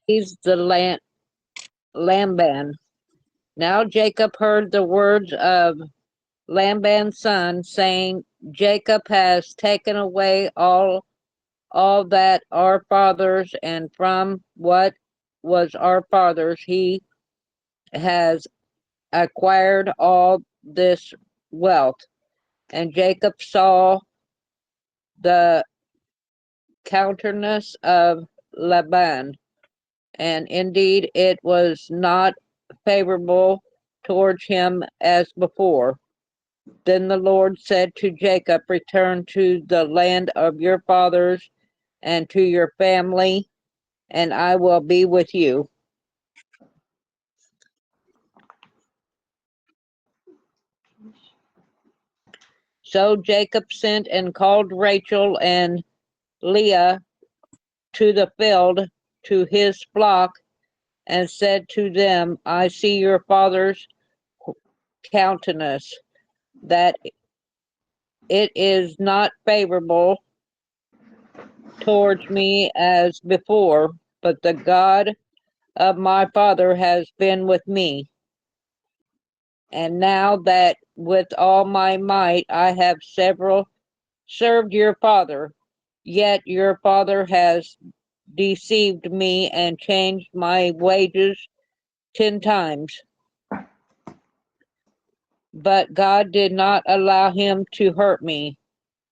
seized the Laban. Now Jacob heard the words of Laban's son, saying, Jacob has taken away all that our fathers, and from what was our fathers he has acquired all this wealth. And Jacob saw the countenance of Laban, and indeed it was not favorable towards him as before. Then the Lord said to Jacob, return to the land of your fathers and to your family, and I will be with you. So Jacob sent and called Rachel and Leah to the field to his flock and said to them, I see your father's countenance, that it is not favorable towards me as before, but the God of my father has been with me. And now that with all my might I have served your father, yet your father has deceived me and changed my wages 10 times. But God did not allow him to hurt me.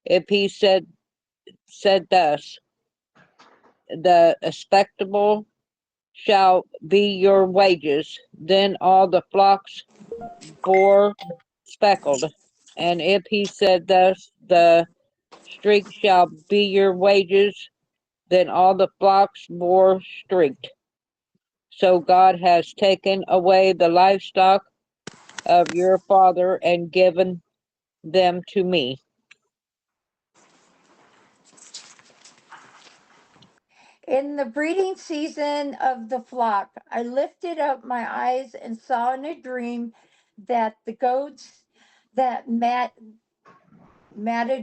If he said thus, the expectable shall be your wages, then all the flocks bore speckled. And if he said thus, the streak shall be your wages, then all the flocks bore streaked. So God has taken away the livestock of your father and given them to me. In the breeding season of the flock, I lifted up my eyes and saw in a dream that the goats that matted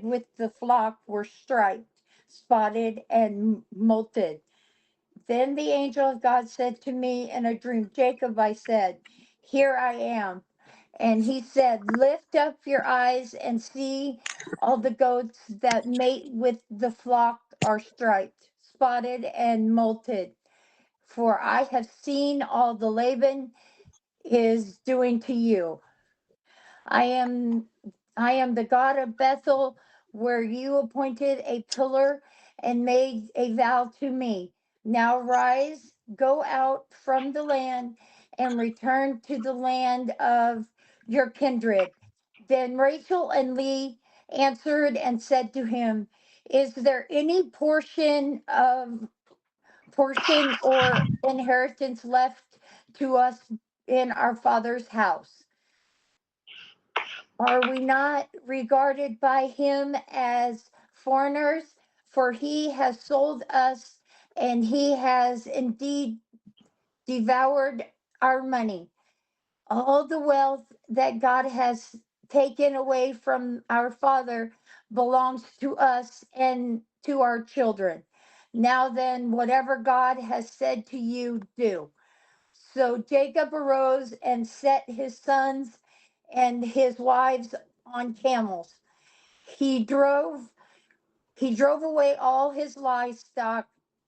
with the flock were striped, spotted, and molted. Then the angel of God said to me in a dream, Jacob, I said, here I am. And he said, lift up your eyes and see all the goats that mate with the flock are striped, spotted, and molted. For I have seen all the Laban is doing to you. I am I am the God of Bethel, where you appointed a pillar and made a vow to me. Now rise, go out from the land and return to the land of your kindred. Then Rachel and Lee answered and said to him, is there any portion or inheritance left to us in our father's house? Are we not regarded by him as foreigners? For he has sold us, and he has indeed devoured our money. All the wealth that God has taken away from our father belongs to us and to our children. Now then, whatever God has said to you, do. So Jacob arose and set his sons and his wives on camels. He drove he drove away all his livestock,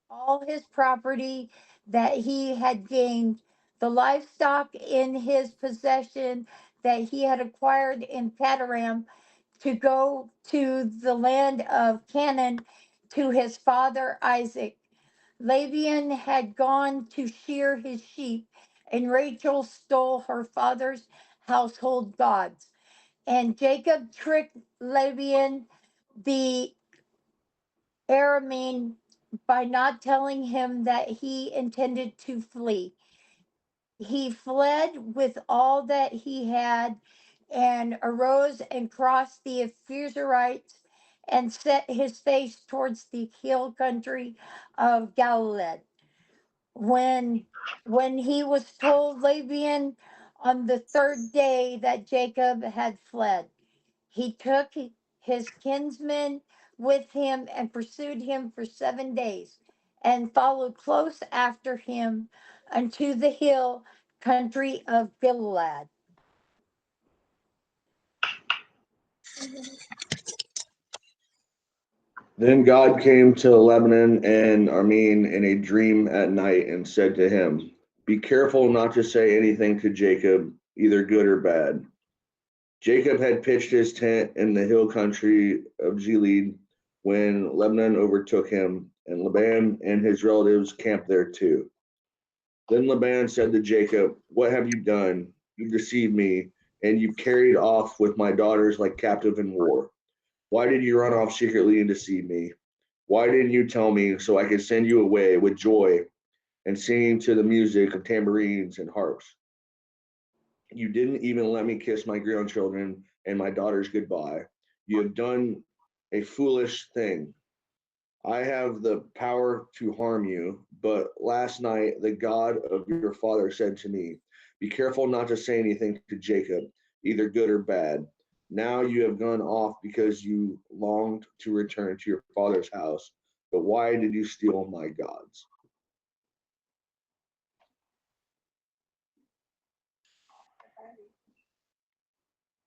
all his property that he had gained, the livestock in his possession that he had acquired in Padaram, to go to the land of Canaan to his father Isaac. Laban had gone to shear his sheep, and Rachel stole her father's household gods. And Jacob tricked Laban the Aramean by not telling him that he intended to flee. He fled with all that he had and arose and crossed the Ephraimites and set his face towards the hill country of Galilee. when when he was told Laban on the third day that Jacob had fled, he took his kinsmen with him and pursued him for 7 days. and followed close after him unto the hill country of Gilead. Then God came to Lebanon and Armin in a dream at night and said to him, "Be careful not to say anything to Jacob, either good or bad." Jacob had pitched his tent in the hill country of Gilead when Lebanon overtook him, and Laban and his relatives camped there too. Then Laban said to Jacob, "What have you done? You deceived me, and you carried off with my daughters like captive in war. Why did you run off secretly and deceive me? Why didn't you tell me so I could send you away with joy and singing to the music of tambourines and harps? You didn't even let me kiss my grandchildren and my daughters goodbye. You have done a foolish thing. I have the power to harm you, but last night the God of your father said to me, 'Be careful not to say anything to Jacob, either good or bad.' Now you have gone off because you longed to return to your father's house. But why did you steal my gods?"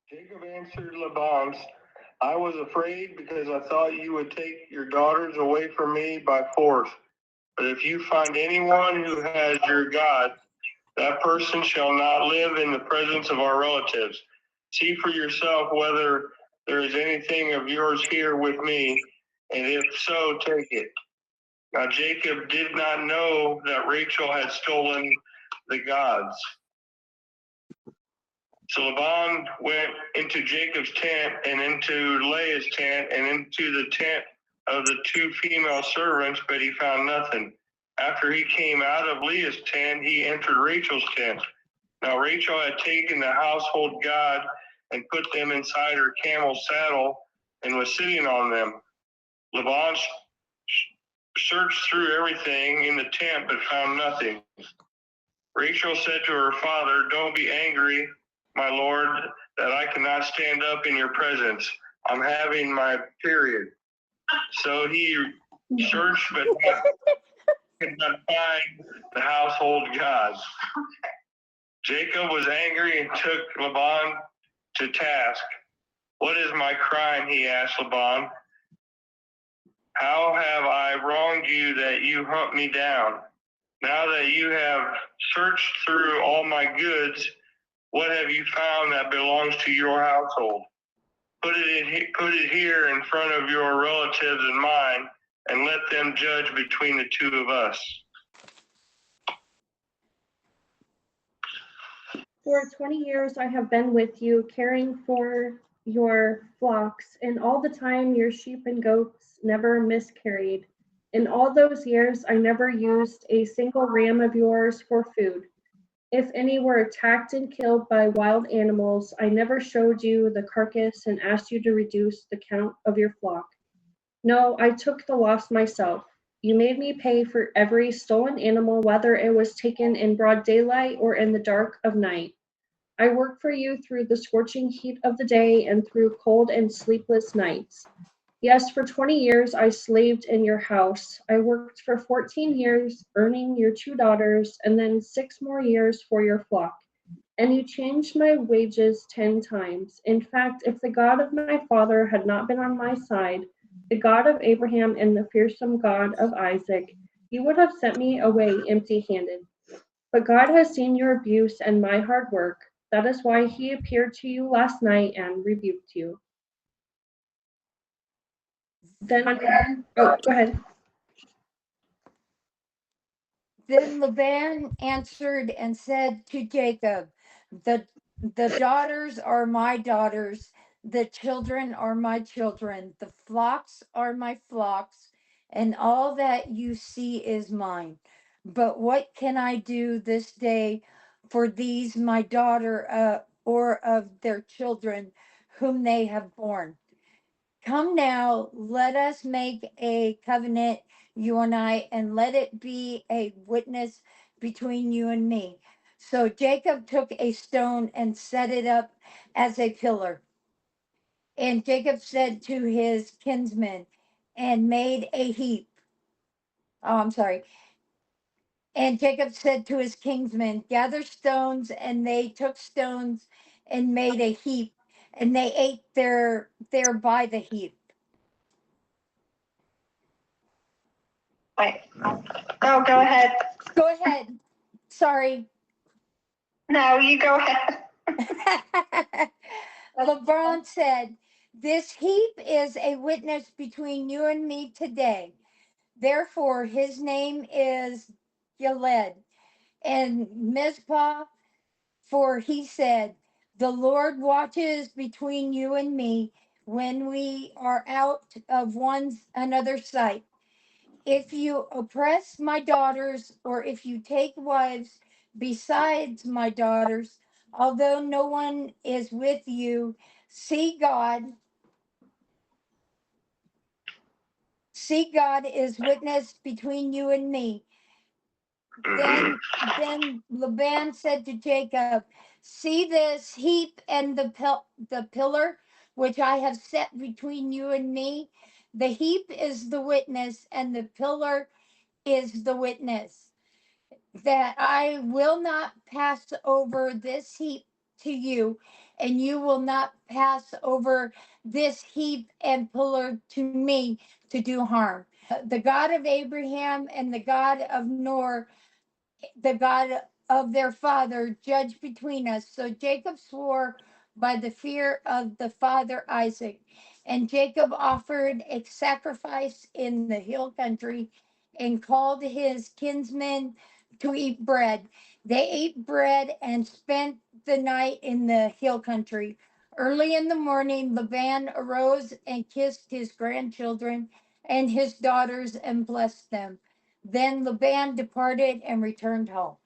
Jacob answered Laban, "I was afraid because I thought you would take your daughters away from me by force. But if you find anyone who has your God, that person shall not live in the presence of our relatives. See for yourself whether there is anything of yours here with me, and if so, take it." Now Jacob did not know that Rachel had stolen the gods. So Laban went into Jacob's tent and into Leah's tent and into the tent of the two female servants, but he found nothing. After he came out of Leah's tent, he entered Rachel's tent. Now Rachel had taken the household god and put them inside her camel's saddle and was sitting on them. Laban searched through everything in the tent but found nothing. Rachel said to her father, "Don't be angry, my lord, that I cannot stand up in your presence. I'm having my period." So he searched but could not find the household gods. Jacob was angry and took Laban to task. "What is my crime?" he asked Laban. "How have I wronged you that you hunt me down? Now that you have searched through all my goods, what have you found that belongs to your household? Put it here in front of your relatives and mine, and let them judge between the two of us." For 20 years I have been with you, caring for your flocks, and all the time your sheep and goats never miscarried. In all those years I never used a single ram of yours for food. If any were attacked and killed by wild animals, I never showed you the carcass and asked you to reduce the count of your flock. No, I took the loss myself. You made me pay for every stolen animal, whether it was taken in broad daylight or in the dark of night. I worked for you through the scorching heat of the day and through cold and sleepless nights. Yes, for 20 years I slaved in your house. I worked for 14 years, earning your 2 daughters, and then 6 more years for your flock. And you changed my wages 10 times. In fact, if the God of my father had not been on my side, the God of Abraham and the fearsome God of Isaac, you would have sent me away empty handed. But God has seen your abuse and my hard work. That is why he appeared to you last night and rebuked you. Then, oh, go ahead. Then Laban answered and said to Jacob, the daughters are my daughters, the children are my children, the flocks are my flocks, and all that you see is mine. But what can I do this day for these my daughter or of their children whom they have borne? Come now, let us make a covenant, you and I, and let it be a witness between you and me." So Jacob took a stone and set it up as a pillar. And Jacob said to his kinsmen, and made a heap Oh, I'm sorry. And Jacob said to his kinsmen, gather stones, and they took stones and made a heap, and they ate there by the heap. Wait. No, go ahead. Go ahead. Sorry. No, you go ahead. LeBron said, this heap is a witness between you and me today. Therefore, his name is Gilead and Mizpah, for he said, the Lord watches between you and me when we are out of one another's sight. If you oppress my daughters, or if you take wives besides my daughters, although no one is with you, see God is witness between you and me. Then Laban said to Jacob, see this heap and the pillar which I have set between you and me. The heap is the witness, and the pillar is the witness, that I will not pass over this heap to you, and you will not pass over this heap and pillar to me to do harm. The God of Abraham and the God of Nor, the God of their father, judge between us. So Jacob swore by the fear of the father Isaac. And Jacob offered a sacrifice in the hill country and called his kinsmen to eat bread. They ate bread and spent the night in the hill country. Early in the morning, Laban arose and kissed his grandchildren and his daughters and blessed them. Then Laban departed and returned home.